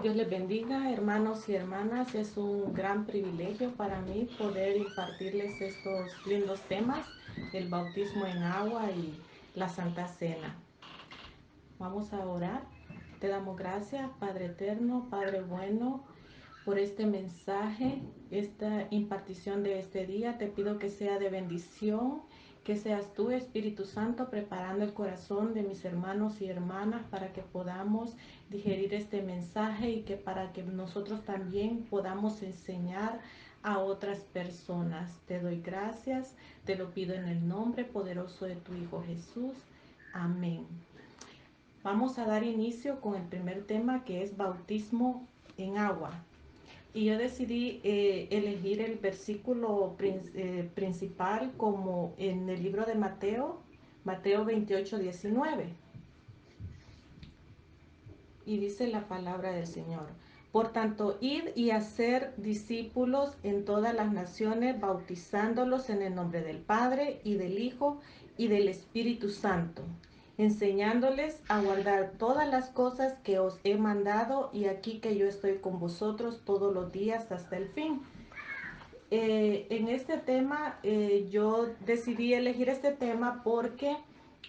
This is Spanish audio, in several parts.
Dios les bendiga, hermanos y hermanas. Es un gran privilegio para mí poder impartirles estos lindos temas, el bautismo en agua y la Santa Cena. Vamos a orar. Te damos gracias, Padre eterno, Padre bueno, por este mensaje, esta impartición de este día. Te pido que sea de bendición, que seas tú, Espíritu Santo, preparando el corazón de mis hermanos y hermanas para que podamos digerir este mensaje y que para que nosotros también podamos enseñar a otras personas. Te doy gracias, te lo pido en el nombre poderoso de tu Hijo Jesús. Amén. Vamos a dar inicio con el primer tema, que es bautismo en agua. Y yo decidí elegir el versículo principal como en el libro de Mateo, Mateo 28:19. Y dice la palabra del Señor: por tanto, id y hacer discípulos en todas las naciones, bautizándolos en el nombre del Padre y del Hijo y del Espíritu Santo, enseñándoles a guardar todas las cosas que os he mandado, y aquí que yo estoy con vosotros todos los días hasta el fin. En este tema, yo decidí elegir este tema porque,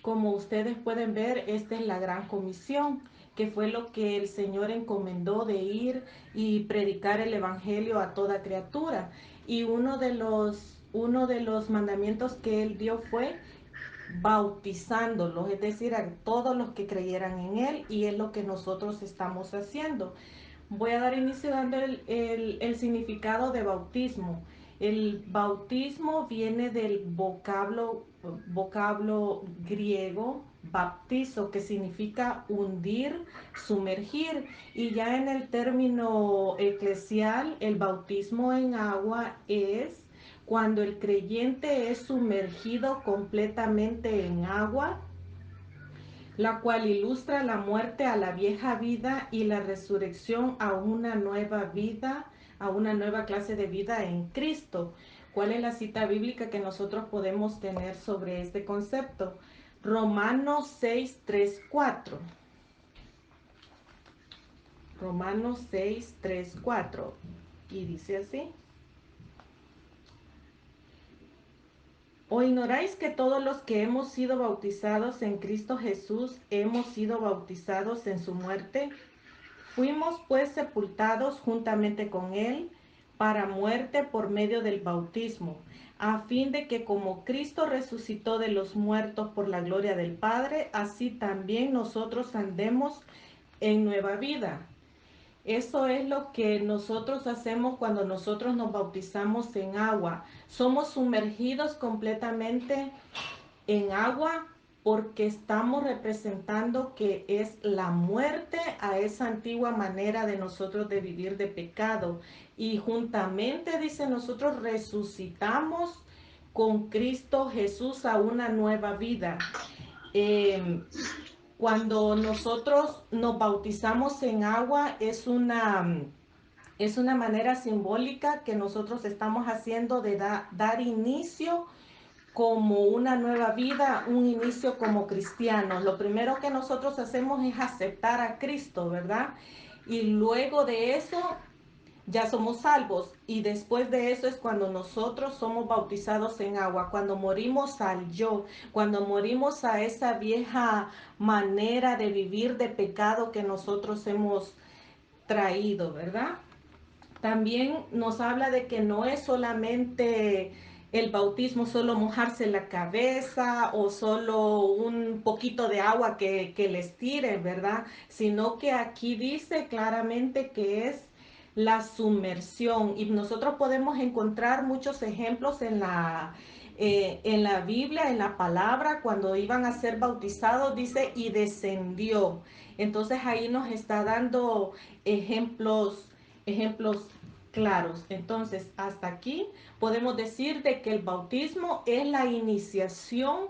como ustedes pueden ver, esta es la gran comisión, que fue lo que el Señor encomendó de ir y predicar el Evangelio a toda criatura. Y uno de los mandamientos que Él dio fue bautizándolos, es decir, a todos los que creyeran en Él, y es lo que nosotros estamos haciendo. Voy a dar inicio dando el significado de bautismo. El bautismo viene del vocablo griego baptizo, que significa hundir, sumergir. Y ya en el término eclesial, el bautismo en agua es cuando el creyente es sumergido completamente en agua, la cual ilustra la muerte a la vieja vida y la resurrección a una nueva vida, a una nueva clase de vida en Cristo. ¿Cuál es la cita bíblica que nosotros podemos tener sobre este concepto? Romanos 6:3-4. Romanos 6:3-4. Y dice así: ¿o ignoráis que todos los que hemos sido bautizados en Cristo Jesús hemos sido bautizados en su muerte? Fuimos pues sepultados juntamente con Él para muerte por medio del bautismo, a fin de que como Cristo resucitó de los muertos por la gloria del Padre, así también nosotros andemos en nueva vida. Eso es lo que nosotros hacemos cuando nosotros nos bautizamos en agua. Somos sumergidos completamente en agua porque estamos representando que es la muerte a esa antigua manera de nosotros de vivir de pecado. Y juntamente, dice, nosotros resucitamos con Cristo Jesús a una nueva vida. Eh, Cuando nosotros nos bautizamos en agua, es una manera simbólica que nosotros estamos haciendo de dar inicio como una nueva vida, un inicio como cristianos. Lo primero que nosotros hacemos es aceptar a Cristo, ¿verdad? Y luego de eso ya somos salvos. Y después de eso es cuando nosotros somos bautizados en agua, cuando morimos al yo, cuando morimos a esa vieja manera de vivir de pecado que nosotros hemos traído, ¿verdad? También nos habla de que no es solamente el bautismo, solo mojarse la cabeza o solo un poquito de agua que les tire, ¿verdad? Sino que aquí dice claramente que es la sumersión, y nosotros podemos encontrar muchos ejemplos en la Biblia, en la palabra. Cuando iban a ser bautizados, dice, y descendió. Entonces ahí nos está dando ejemplos claros. Entonces, hasta aquí podemos decir de que el bautismo es la iniciación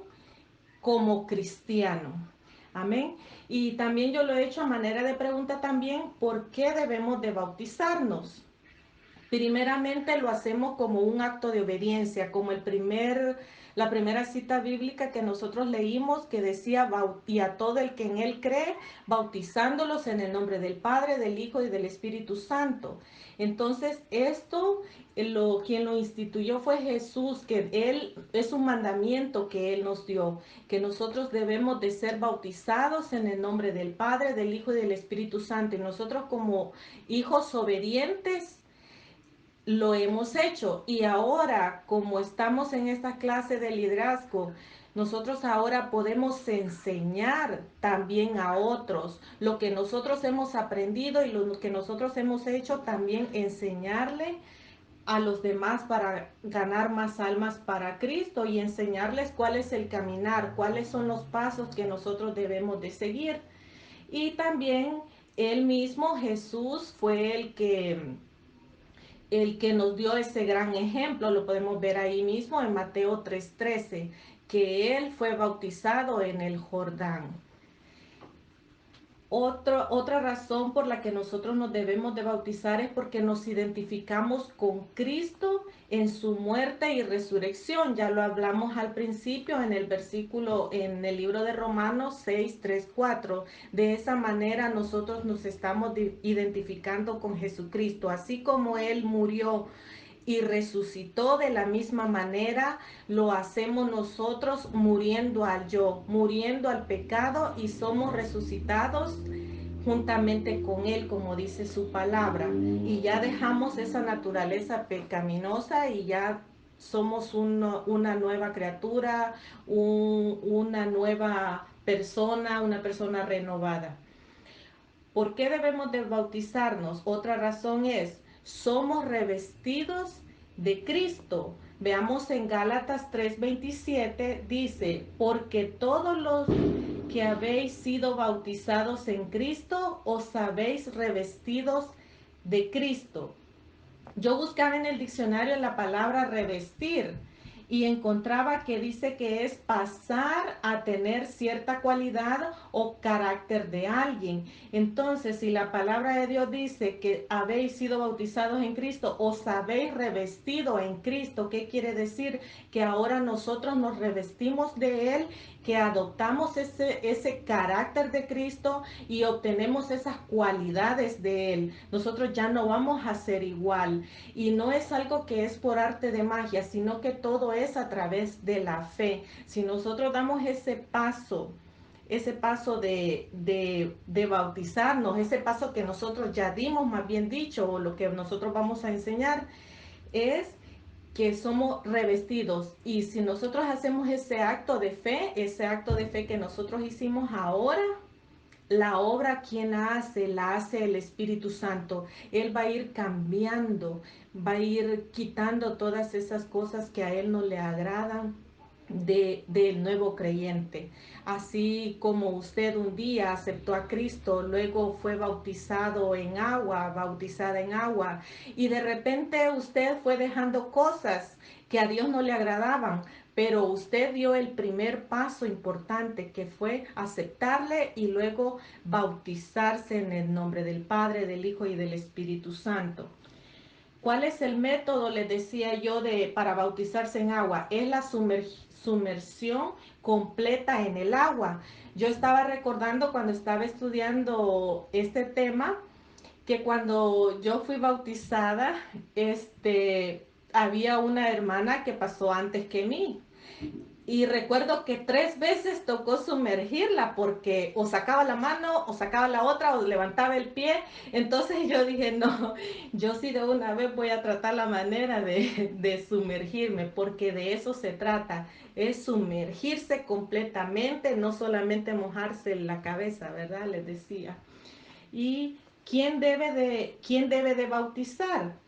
como cristiano. Amén. Y también yo lo he hecho a manera de pregunta también: ¿por qué debemos de bautizarnos? Primeramente lo hacemos como un acto de obediencia, como la primera cita bíblica que nosotros leímos que decía, y a todo el que en él cree, bautizándolos en el nombre del Padre, del Hijo y del Espíritu Santo. Entonces esto, quien lo instituyó fue Jesús, que él es un mandamiento que él nos dio, que nosotros debemos de ser bautizados en el nombre del Padre, del Hijo y del Espíritu Santo. Y nosotros como hijos obedientes lo hemos hecho. Y ahora, como estamos en esta clase de liderazgo, nosotros ahora podemos enseñar también a otros lo que nosotros hemos aprendido y lo que nosotros hemos hecho, también enseñarle a los demás para ganar más almas para Cristo y enseñarles cuál es el caminar, cuáles son los pasos que nosotros debemos de seguir. Y también él mismo, Jesús, fue el que nos dio ese gran ejemplo. Lo podemos ver ahí mismo en Mateo 3:13, que él fue bautizado en el Jordán. Otra razón por la que nosotros nos debemos de bautizar es porque nos identificamos con Cristo en su muerte y resurrección. Ya lo hablamos al principio en el versículo, en el libro de Romanos 6:3-4. De esa manera nosotros nos estamos identificando con Jesucristo. Así como Él murió y resucitó, de la misma manera lo hacemos nosotros, muriendo al yo, muriendo al pecado, y somos resucitados juntamente con él, como dice su palabra, y ya dejamos esa naturaleza pecaminosa y ya somos una nueva criatura, una nueva persona, una persona renovada. ¿Por qué debemos de bautizarnos? Otra razón es, somos revestidos de Cristo. Veamos en Gálatas 3:27, dice, porque todos los que habéis sido bautizados en Cristo, os habéis revestidos de Cristo. Yo buscaba en el diccionario la palabra revestir y encontraba que dice que es pasar a tener cierta cualidad o carácter de alguien. Entonces, si la palabra de Dios dice que habéis sido bautizados en Cristo, os habéis revestido en Cristo, ¿qué quiere decir? Que ahora nosotros nos revestimos de Él, que adoptamos ese carácter de Cristo y obtenemos esas cualidades de Él. Nosotros ya no vamos a ser igual. Y no es algo que es por arte de magia, sino que todo es a través de la fe. Si nosotros damos ese paso de bautizarnos, ese paso que nosotros ya dimos, más bien dicho, o lo que nosotros vamos a enseñar, es que somos revestidos. Y si nosotros hacemos ese acto de fe, que nosotros hicimos ahora, la obra, ¿quién la hace? La hace el Espíritu Santo. Él va a ir cambiando, va a ir quitando todas esas cosas que a Él no le agradan del nuevo creyente. Así como usted un día aceptó a Cristo, luego fue bautizada en agua, y de repente usted fue dejando cosas que a Dios no le agradaban, pero usted dio el primer paso importante, que fue aceptarle y luego bautizarse en el nombre del Padre, del Hijo y del Espíritu Santo. ¿Cuál es el método? Les decía yo para bautizarse en agua. Es la sumersión completa en el agua. Yo estaba recordando cuando estaba estudiando este tema que cuando yo fui bautizada, había una hermana que pasó antes que mí. Y recuerdo que 3 veces tocó sumergirla porque o sacaba la mano o sacaba la otra o levantaba el pie. Entonces yo dije, no, yo sí de una vez voy a tratar la manera de sumergirme, porque de eso se trata. Es sumergirse completamente, no solamente mojarse la cabeza, ¿verdad? Les decía. ¿Y quién debe de bautizar?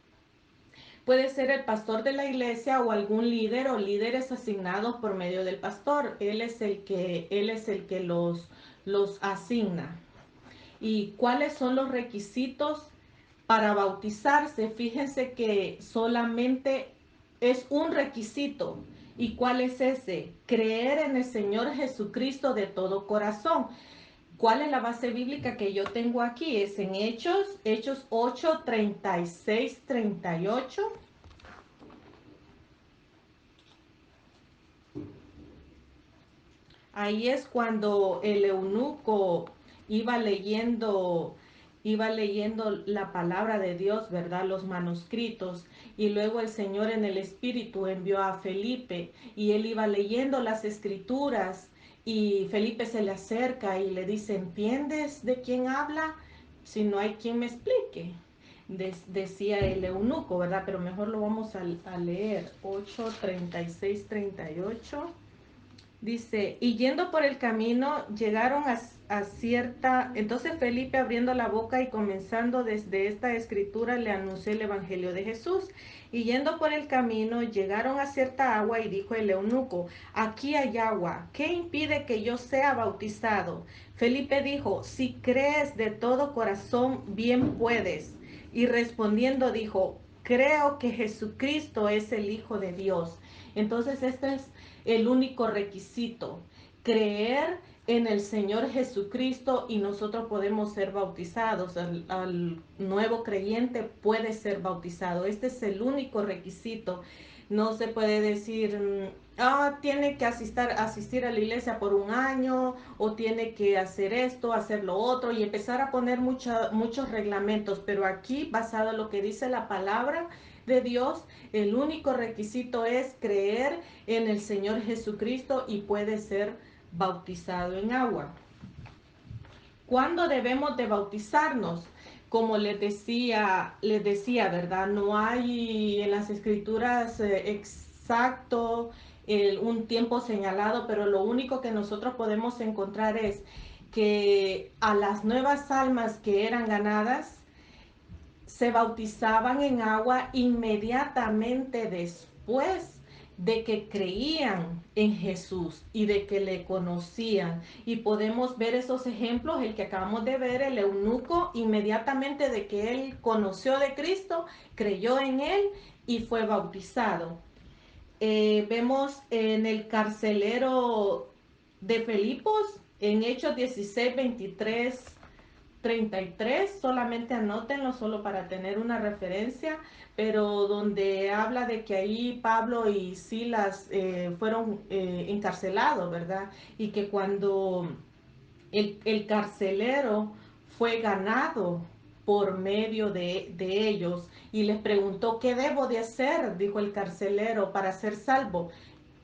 Puede ser el pastor de la iglesia o algún líder o líderes asignados por medio del pastor. Él es el que los asigna. ¿Y cuáles son los requisitos para bautizarse? Fíjense que solamente es un requisito. ¿Y cuál es ese? Creer en el Señor Jesucristo de todo corazón. ¿Cuál es la base bíblica que yo tengo aquí? Es en Hechos 8, 36, 38. Ahí es cuando el eunuco iba leyendo, iba leyendo la palabra de Dios, ¿verdad? Los manuscritos. Y luego el Señor en el Espíritu envió a Felipe y él iba leyendo las escrituras y Felipe se le acerca y le dice, ¿entiendes de quién habla? Si no hay quien me explique. Decía el eunuco, ¿verdad? Pero mejor lo vamos a leer. 8, 36, 38. Dice, y yendo por el camino, llegaron a cierta... Entonces Felipe abriendo la boca y comenzando desde esta escritura le anunció el Evangelio de Jesús. Y yendo por el camino, llegaron a cierta agua y dijo el eunuco, aquí hay agua, ¿qué impide que yo sea bautizado? Felipe dijo, si crees de todo corazón, bien puedes. Y respondiendo dijo, creo que Jesucristo es el Hijo de Dios. Entonces este es el único requisito, creer en el Señor Jesucristo y nosotros podemos ser bautizados. Al nuevo creyente puede ser bautizado. Este es el único requisito. No se puede decir, tiene que asistir a la iglesia por un año o tiene que hacer esto, hacer lo otro y empezar a poner muchos reglamentos. Pero aquí, basado en lo que dice la palabra de Dios, el único requisito es creer en el Señor Jesucristo y puede ser bautizado en agua. ¿Cuándo debemos de bautizarnos? Como les decía, ¿verdad? No hay en las escrituras exacto un tiempo señalado, pero lo único que nosotros podemos encontrar es que a las nuevas almas que eran ganadas se bautizaban en agua inmediatamente después de que creían en Jesús y de que le conocían. Y podemos ver esos ejemplos, el que acabamos de ver, el eunuco, inmediatamente de que él conoció de Cristo, creyó en él y fue bautizado. Vemos en el carcelero de Filipos, en Hechos 16, 23, 33, solamente anótenlo solo para tener una referencia, pero donde habla de que ahí Pablo y Silas fueron encarcelados, ¿verdad? Y que cuando el carcelero fue ganado por medio de ellos y les preguntó, ¿qué debo de hacer? Dijo el carcelero, para ser salvo.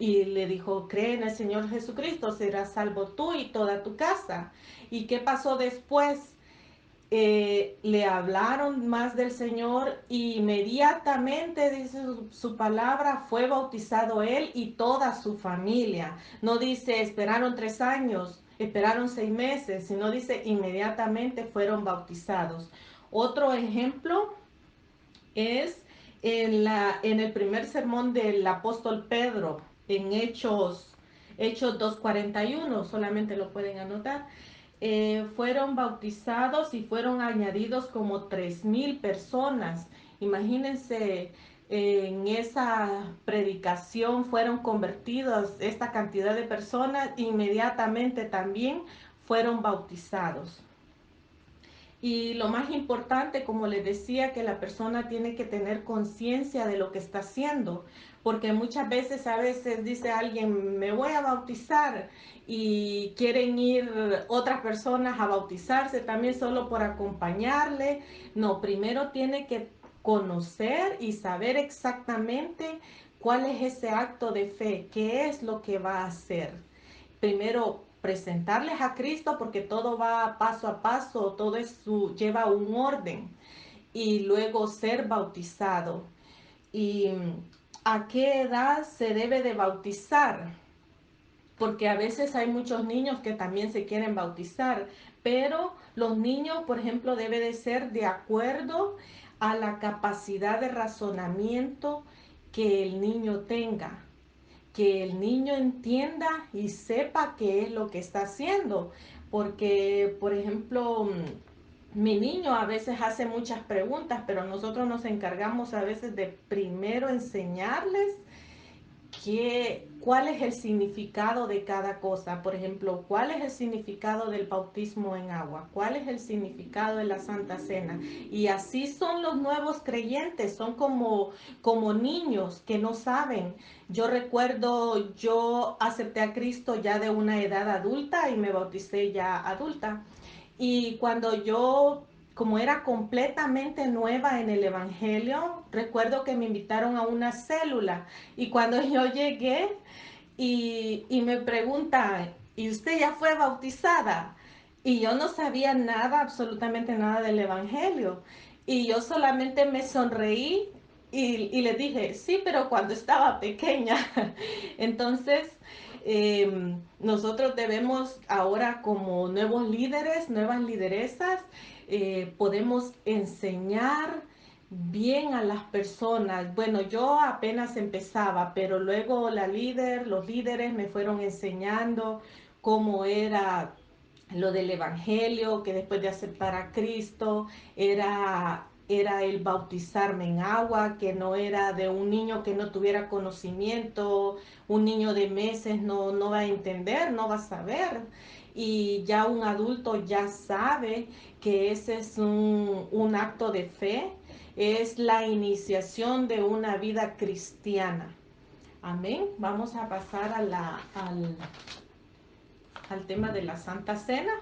Y le dijo, cree en el Señor Jesucristo, serás salvo tú y toda tu casa. ¿Y qué pasó después? Le hablaron más del Señor y inmediatamente, dice su palabra, fue bautizado él y toda su familia. No dice esperaron 3 años, esperaron 6 meses, sino dice inmediatamente fueron bautizados. Otro ejemplo es en el primer sermón del apóstol Pedro, en Hechos 2:41, solamente lo pueden anotar. Fueron bautizados y fueron añadidos como 3,000 personas. Imagínense, en esa predicación fueron convertidos esta cantidad de personas, inmediatamente también fueron bautizados. Y lo más importante, como les decía, que la persona tiene que tener conciencia de lo que está haciendo, porque muchas veces, a veces dice alguien, me voy a bautizar y quieren ir otras personas a bautizarse también solo por acompañarle. No, primero tiene que conocer y saber exactamente cuál es ese acto de fe, qué es lo que va a hacer. Primero presentarles a Cristo porque todo va paso a paso, lleva un orden y luego ser bautizado. ¿Y a qué edad se debe de bautizar? Porque a veces hay muchos niños que también se quieren bautizar, pero los niños, por ejemplo, debe de ser de acuerdo a la capacidad de razonamiento que el niño tenga, que el niño entienda y sepa qué es lo que está haciendo. Porque, por ejemplo, mi niño a veces hace muchas preguntas, pero nosotros nos encargamos a veces de primero enseñarles cuál es el significado de cada cosa. Por ejemplo, cuál es el significado del bautismo en agua, cuál es el significado de la Santa Cena. Y así son los nuevos creyentes, son como niños que no saben. Yo recuerdo, yo acepté a Cristo ya de una edad adulta y me bauticé ya adulta. Y cuando yo, como era completamente nueva en el Evangelio, recuerdo que me invitaron a una célula y cuando yo llegué y me preguntan, ¿y usted ya fue bautizada? Y yo no sabía nada, absolutamente nada del Evangelio. Y yo solamente me sonreí y le dije, sí, pero cuando estaba pequeña. Entonces, nosotros debemos ahora como nuevos líderes, nuevas lideresas, podemos enseñar bien a las personas. Bueno, yo apenas empezaba, pero luego los líderes me fueron enseñando cómo era lo del Evangelio, que después de aceptar a Cristo era el bautizarme en agua, que no era de un niño que no tuviera conocimiento, un niño de meses no va a entender, no va a saber. Y ya un adulto ya sabe que ese es un acto de fe, es la iniciación de una vida cristiana. Amén. Vamos a pasar al tema de la Santa Cena.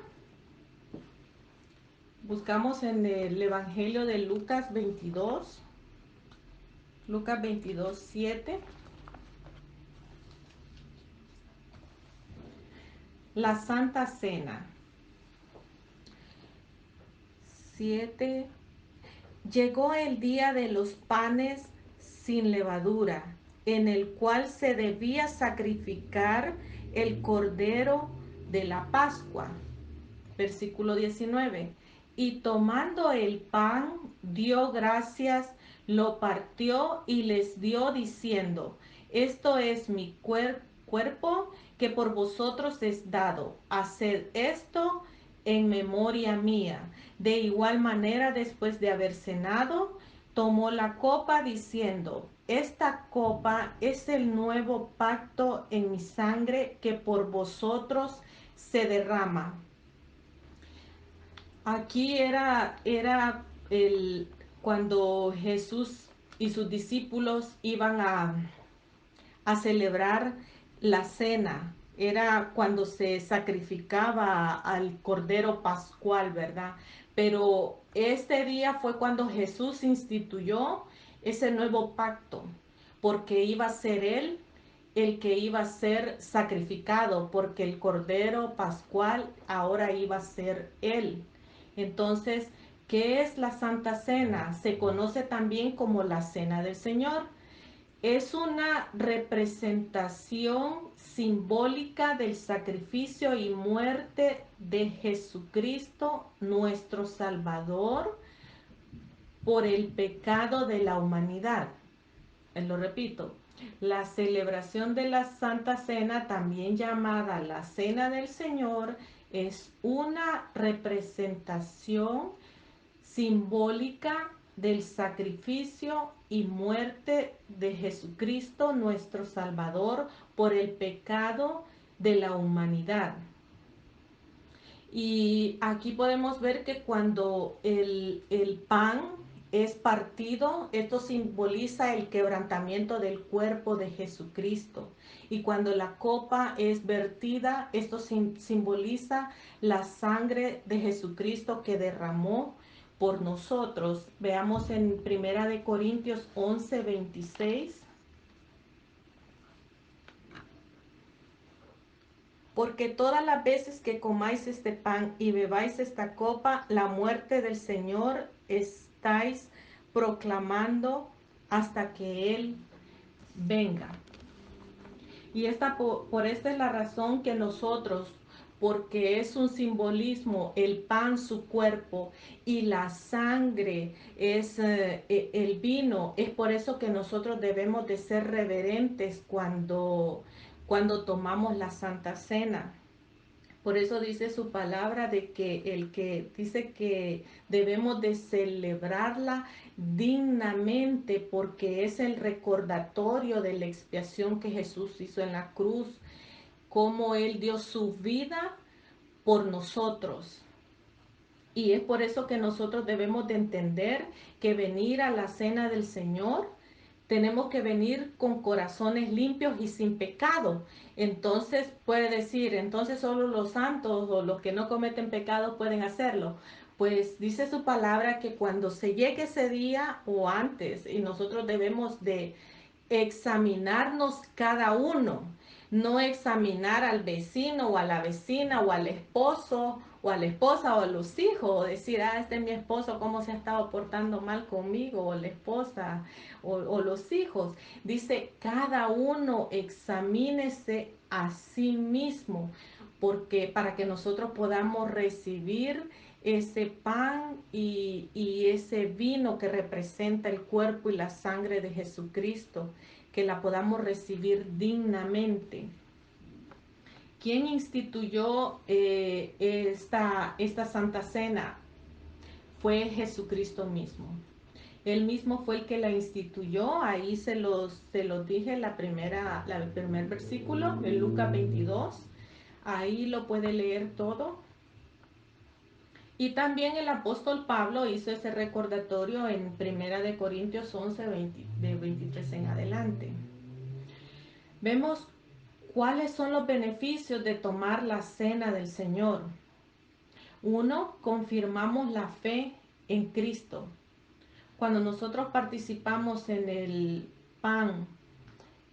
Buscamos en el Evangelio de Lucas 22, 7. La Santa Cena. 7. Llegó el día de los panes sin levadura, en el cual se debía sacrificar el cordero de la Pascua. Versículo 19. Y tomando el pan, dio gracias, lo partió y les dio diciendo, esto es mi cuerpo que por vosotros es dado. Haced esto en memoria mía. De igual manera, después de haber cenado, tomó la copa diciendo, esta copa es el nuevo pacto en mi sangre que por vosotros se derrama. Aquí era cuando Jesús y sus discípulos iban a celebrar la cena. Era cuando se sacrificaba al Cordero Pascual, ¿verdad? Pero este día fue cuando Jesús instituyó ese nuevo pacto, porque iba a ser Él el que iba a ser sacrificado, porque el Cordero Pascual ahora iba a ser Él. Entonces, ¿qué es la Santa Cena? Se conoce también como la Cena del Señor. Es una representación simbólica del sacrificio y muerte de Jesucristo, nuestro Salvador, por el pecado de la humanidad. Lo repito, la celebración de la Santa Cena, también llamada la Cena del Señor, es una representación simbólica del sacrificio y muerte de Jesucristo, nuestro Salvador, por el pecado de la humanidad. Y aquí podemos ver que cuando el pan es partido, esto simboliza el quebrantamiento del cuerpo de Jesucristo. Y cuando la copa es vertida, esto simboliza la sangre de Jesucristo que derramó por nosotros. Veamos en 1 Corintios 11:26. Porque todas las veces que comáis este pan y bebáis esta copa, la muerte del Señor estáis proclamando hasta que Él venga. Y por esta es la razón que nosotros, porque es un simbolismo, el pan su cuerpo y la sangre es el vino, es por eso que nosotros debemos de ser reverentes cuando tomamos la Santa Cena. Por eso dice su palabra de que el que dice que debemos de celebrarla dignamente porque es el recordatorio de la expiación que Jesús hizo en la cruz, cómo Él dio su vida por nosotros. Y es por eso que nosotros debemos de entender que venir a la cena del Señor, tenemos que venir con corazones limpios y sin pecado. Entonces puede decir, entonces solo los santos o los que no cometen pecado pueden hacerlo. Pues dice su palabra que cuando se llegue ese día o antes, y nosotros debemos de examinarnos cada uno, no examinar al vecino o a la vecina o al esposo o a la esposa o a los hijos, o decir, este es mi esposo, cómo se ha estado portando mal conmigo, o la esposa o los hijos. Dice, cada uno examínese a sí mismo, porque para que nosotros podamos recibir ese pan y ese vino que representa el cuerpo y la sangre de Jesucristo, que la podamos recibir dignamente. ¿Quién instituyó esta Santa Cena? Fue Jesucristo mismo. Él mismo fue el que la instituyó. Ahí se los dije el primer versículo, en Lucas 22. Ahí lo puede leer todo. Y también el apóstol Pablo hizo ese recordatorio en 1 Corintios 11, de 23 en adelante. Vemos cuáles son los beneficios de tomar la cena del Señor. Uno, confirmamos la fe en Cristo. Cuando nosotros participamos en el pan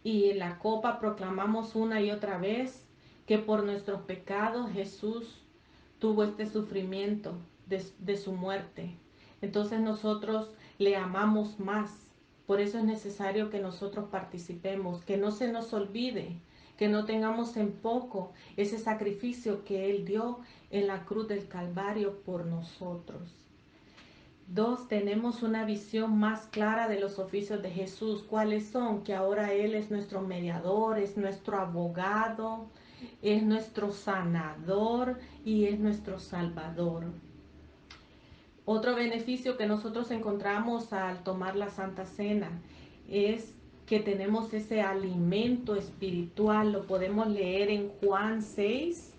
y en la copa, proclamamos una y otra vez que por nuestros pecados Jesús tuvo este sufrimiento de su muerte. Entonces nosotros le amamos más. Por eso es necesario que nosotros participemos, que no se nos olvide, que no tengamos en poco ese sacrificio que Él dio en la cruz del Calvario por nosotros. Dos, tenemos una visión más clara de los oficios de Jesús. ¿Cuáles son? Que ahora Él es nuestro mediador, es nuestro abogado, es nuestro sanador y es nuestro salvador. Otro beneficio que nosotros encontramos al tomar la Santa Cena es que tenemos ese alimento espiritual. Lo podemos leer en Juan 6,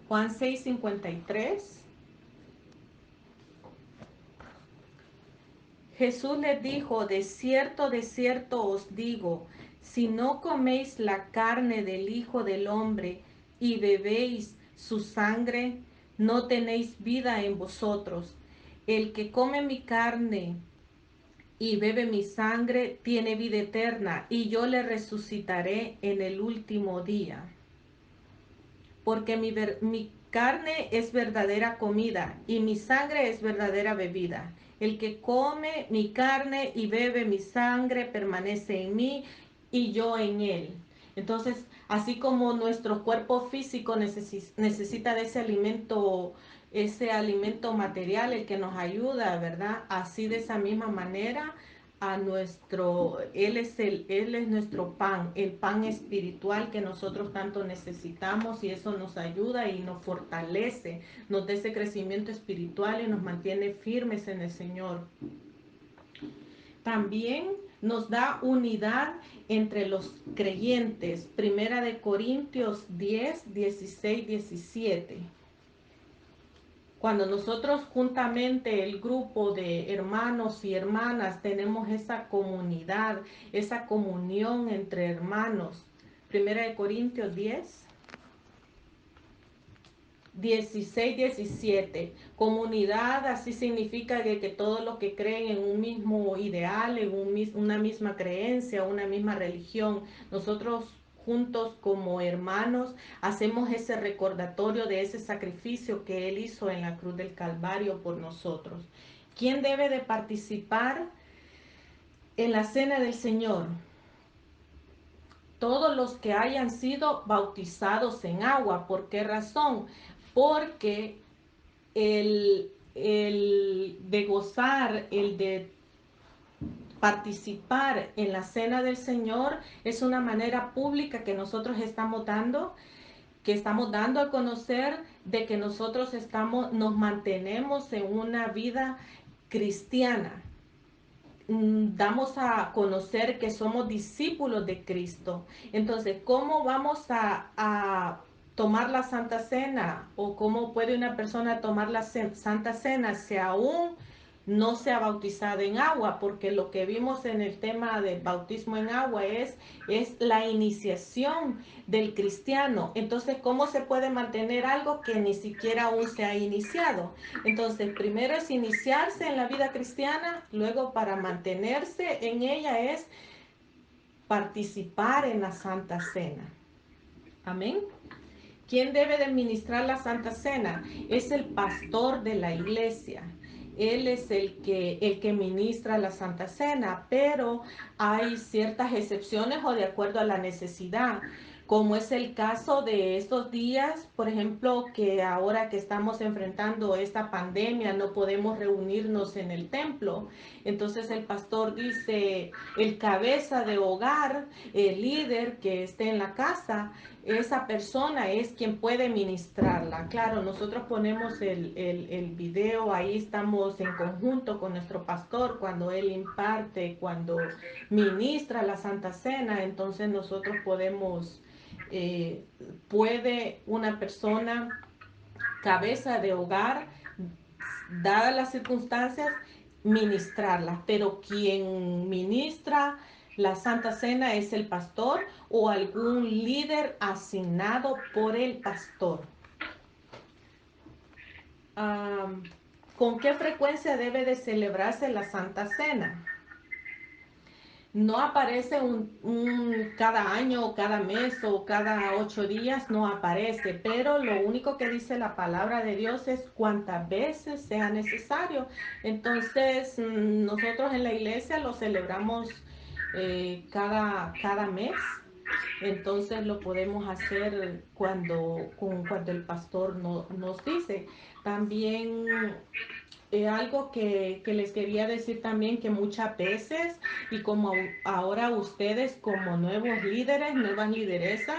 Juan 6:53. Jesús les dijo, de cierto os digo, si no coméis la carne del Hijo del Hombre y bebéis su sangre, no tenéis vida en vosotros. El que come mi carne y bebe mi sangre tiene vida eterna, y yo le resucitaré en el último día. Porque mi carne es verdadera comida y mi sangre es verdadera bebida. El que come mi carne y bebe mi sangre permanece en mí y yo en él. Entonces, así como nuestro cuerpo físico necesita de ese alimento material, el que nos ayuda, ¿verdad? Así de esa misma manera Él es nuestro pan, el pan espiritual que nosotros tanto necesitamos, y eso nos ayuda y nos fortalece, nos da ese crecimiento espiritual y nos mantiene firmes en el Señor. También nos da unidad entre los creyentes. 1 Corintios 10, 16, 17. Cuando nosotros juntamente, el grupo de hermanos y hermanas, tenemos esa comunidad, esa comunión entre hermanos. 1 Corintios 10, 16, 17. Comunidad, así significa que todos los que creen en un mismo ideal, en una misma creencia, una misma religión, nosotros juntos como hermanos hacemos ese recordatorio de ese sacrificio que Él hizo en la cruz del Calvario por nosotros. ¿Quién debe de participar en la cena del Señor? Todos los que hayan sido bautizados en agua. ¿Por qué razón? Porque el de gozar, el de participar en la cena del Señor es una manera pública que nosotros estamos dando que estamos dando a conocer de que nosotros nos mantenemos en una vida cristiana. Damos a conocer que somos discípulos de Cristo. Entonces, ¿cómo vamos a tomar la Santa Cena? ¿O cómo puede una persona tomar la Santa Cena si aún no se ha bautizado en agua? Porque lo que vimos en el tema del bautismo en agua es la iniciación del cristiano. Entonces, ¿cómo se puede mantener algo que ni siquiera aún se ha iniciado? Entonces, primero es iniciarse en la vida cristiana, luego para mantenerse en ella es participar en la Santa Cena. Amén. ¿Quién debe de administrar la Santa Cena? Es el pastor de la iglesia. Él es el que ministra la Santa Cena, pero hay ciertas excepciones o de acuerdo a la necesidad, como es el caso de estos días, por ejemplo, que ahora que estamos enfrentando esta pandemia no podemos reunirnos en el templo. Entonces el pastor dice, el cabeza de hogar, el líder que esté en la casa, esa persona es quien puede ministrarla. Claro, nosotros ponemos el video, ahí estamos en conjunto con nuestro pastor cuando él imparte, cuando ministra la Santa Cena, entonces nosotros eh, puede una persona cabeza de hogar, dadas las circunstancias, ministrarlas, pero quien ministra la Santa Cena es el pastor o algún líder asignado por el pastor. Um, ¿Con qué frecuencia debe de celebrarse la Santa Cena? No aparece cada año o cada mes o cada 8 días, no aparece, pero lo único que dice la palabra de Dios es cuantas veces sea necesario. Entonces, nosotros en la iglesia lo celebramos cada mes. Entonces lo podemos hacer cuando el pastor nos dice. También algo que les quería decir también, que muchas veces, y como ahora ustedes como nuevos líderes, nuevas lideresas,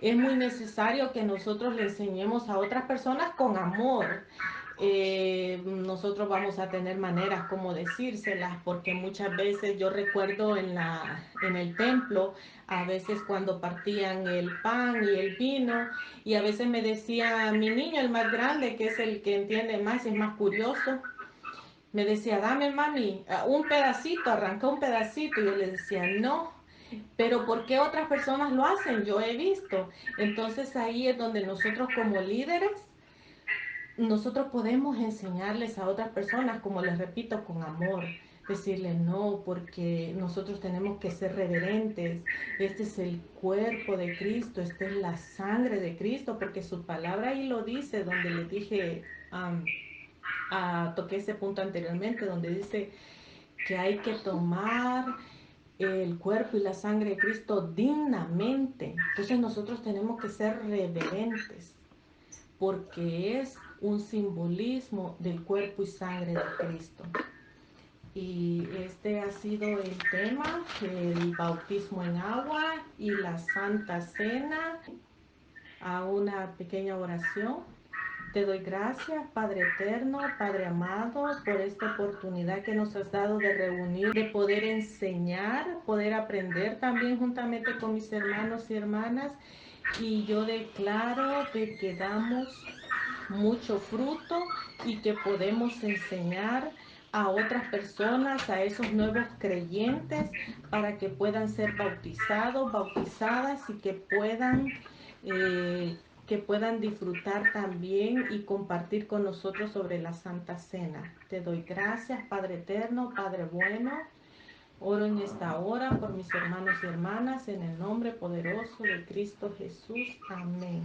es muy necesario que nosotros le enseñemos a otras personas con amor. Nosotros vamos a tener maneras como decírselas, porque muchas veces yo recuerdo en el templo, a veces cuando partían el pan y el vino, y a veces me decía mi niño, el más grande, que es el que entiende más y es más curioso, me decía, dame mami, un pedacito, arranca un pedacito, y yo le decía, no, pero ¿por qué otras personas lo hacen? Yo he visto. Entonces ahí es donde nosotros como líderes, nosotros podemos enseñarles a otras personas, como les repito, con amor, decirles no, porque nosotros tenemos que ser reverentes. Este es el cuerpo de Cristo, esta es la sangre de Cristo, porque su palabra ahí lo dice, donde les dije, toqué ese punto anteriormente, donde dice que hay que tomar el cuerpo y la sangre de Cristo dignamente. Entonces nosotros tenemos que ser reverentes, porque es un simbolismo del cuerpo y sangre de Cristo. Y este ha sido el tema, el bautismo en agua y la Santa Cena. A una pequeña oración. Te doy gracias, Padre eterno, Padre amado, por esta oportunidad que nos has dado de reunir, de poder enseñar, poder aprender también juntamente con mis hermanos y hermanas. Y yo declaro de que damos mucho fruto y que podemos enseñar a otras personas, a esos nuevos creyentes, para que puedan ser bautizados, bautizadas y eh, que puedan disfrutar también y compartir con nosotros sobre la Santa Cena. Te doy gracias, Padre eterno, Padre bueno. Oro en esta hora por mis hermanos y hermanas en el nombre poderoso de Cristo Jesús. Amén.